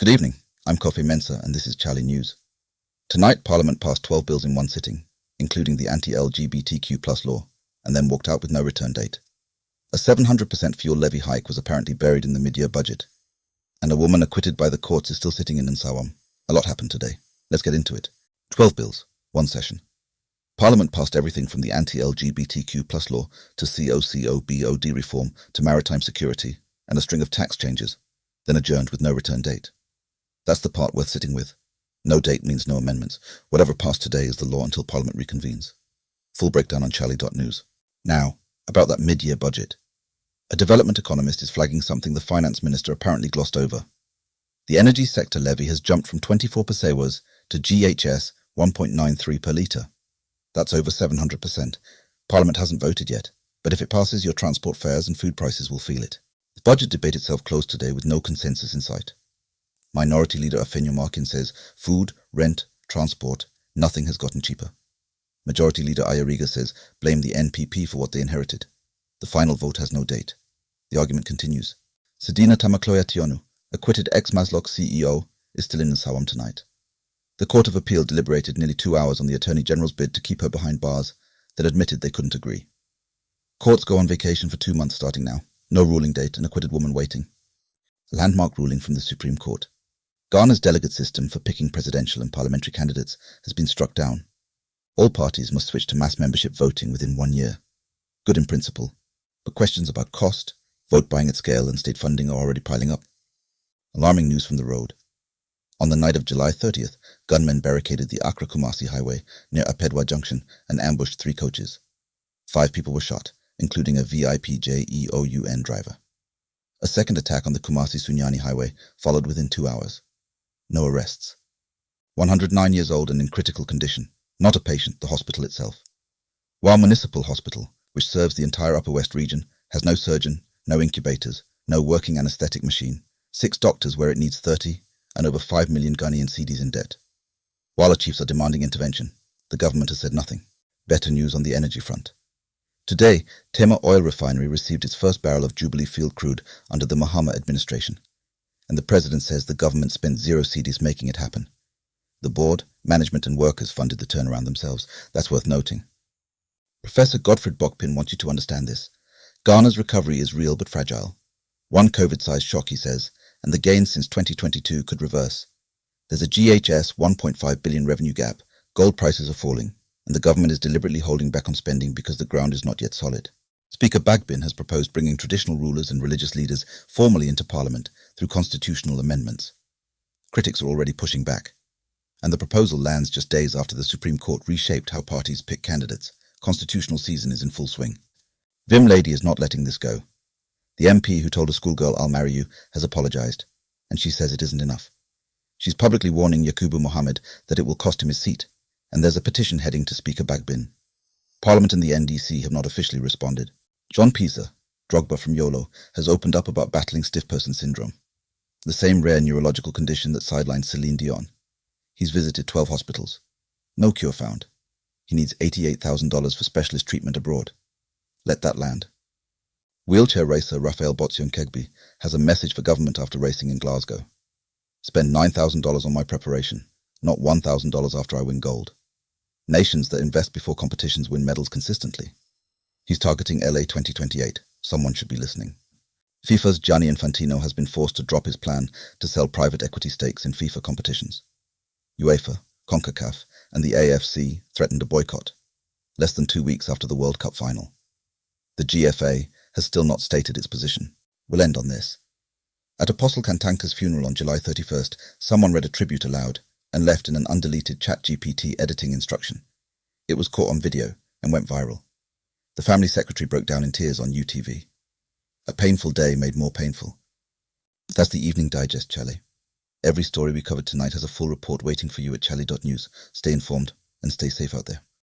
Good evening, I'm Kofi Mensah and this is Chale News. Tonight, Parliament passed 12 bills in one sitting, including the anti-LGBTQ+ law, and then walked out with no return date. A 700% fuel levy hike was apparently buried in the mid-year budget, and a woman acquitted by the courts is still sitting in Nsawam. A lot happened today. Let's get into it. 12 bills, one session. Parliament passed everything from the anti-LGBTQ+ law to COCOBOD reform to maritime security and a string of tax changes, then adjourned with no return date. That's the part worth sitting with. No date means no amendments. Whatever passed today is the law until Parliament reconvenes. Full breakdown on Chale.news. Now, about that mid-year budget. A development economist is flagging something the finance minister apparently glossed over. The energy sector levy has jumped from 24 pesewas to GHS 1.93 per litre. That's over 700%. Parliament hasn't voted yet, but if it passes, your transport fares and food prices will feel it. The budget debate itself closed today with no consensus in sight. Minority Leader Afenyo Markin says food, rent, transport, nothing has gotten cheaper. Majority Leader Ayariga says blame the NPP for what they inherited. The final vote has no date. The argument continues. Sedina Tamakloya Tionu, acquitted ex-Maslok CEO, is still in Nsawam tonight. The Court of Appeal deliberated nearly 2 hours on the Attorney General's bid to keep her behind bars, then admitted they couldn't agree. Courts go on vacation for 2 months starting now. No ruling date, an acquitted woman waiting. A landmark ruling from the Supreme Court. Ghana's delegate system for picking presidential and parliamentary candidates has been struck down. All parties must switch to mass membership voting within 1 year. Good in principle, but questions about cost, vote buying at scale and state funding are already piling up. Alarming news from the road. On the night of July 30th, gunmen barricaded the Accra-Kumasi highway near Apedwa Junction and ambushed 3 coaches. 5 people were shot, including a VIPJEOUN driver. A second attack on the Kumasi-Sunyani highway followed within 2 hours. No arrests. 109 years old and in critical condition. Not a patient, the hospital itself. While Municipal Hospital, which serves the entire Upper West region, has no surgeon, no incubators, no working anaesthetic machine, 6 doctors where it needs 30, and over 5 million Ghanaian cedis in debt. While chiefs are demanding intervention, the government has said nothing. Better news on the energy front. Today, Tema Oil Refinery received its first barrel of Jubilee Field crude under the Mahama administration, and the president says the government spent 0 cedis making it happen. The board, management and workers funded the turnaround themselves. That's worth noting. Professor Godfred Bokpin wants you to understand this. Ghana's recovery is real but fragile. One COVID-sized shock, he says, and the gains since 2022 could reverse. There's a GHS 1.5 billion revenue gap, gold prices are falling, and the government is deliberately holding back on spending because the ground is not yet solid. Speaker Bagbin has proposed bringing traditional rulers and religious leaders formally into Parliament through constitutional amendments. Critics are already pushing back, and the proposal lands just days after the Supreme Court reshaped how parties pick candidates. Constitutional season is in full swing. Vim Lady is not letting this go. The MP who told a schoolgirl "I'll marry you" has apologised, and she says it isn't enough. She's publicly warning Yakubu Mohammed that it will cost him his seat, and there's a petition heading to Speaker Bagbin. Parliament and the NDC have not officially responded. John Pisa, Drogba from YOLO, has opened up about battling stiff person syndrome, the same rare neurological condition that sidelined Celine Dion. He's visited 12 hospitals. No cure found. He needs $88,000 for specialist treatment abroad. Let that land. Wheelchair racer Raphael Botsion Kegby has a message for government after racing in Glasgow. Spend $9,000 on my preparation, not $1,000 after I win gold. Nations that invest before competitions win medals consistently. He's targeting LA 2028. Someone should be listening. FIFA's Gianni Infantino has been forced to drop his plan to sell private equity stakes in FIFA competitions. UEFA, CONCACAF, and the AFC threatened a boycott, less than 2 weeks after the World Cup final. The GFA has still not stated its position. We'll end on this. At Apostle Kantanka's funeral on July 31st, someone read a tribute aloud and left in an undeleted ChatGPT editing instruction. It was caught on video and went viral. The family secretary broke down in tears on UTV. A painful day made more painful. That's the Evening Digest, Chale. Every story we covered tonight has a full report waiting for you at Chale.news. Stay informed and stay safe out there.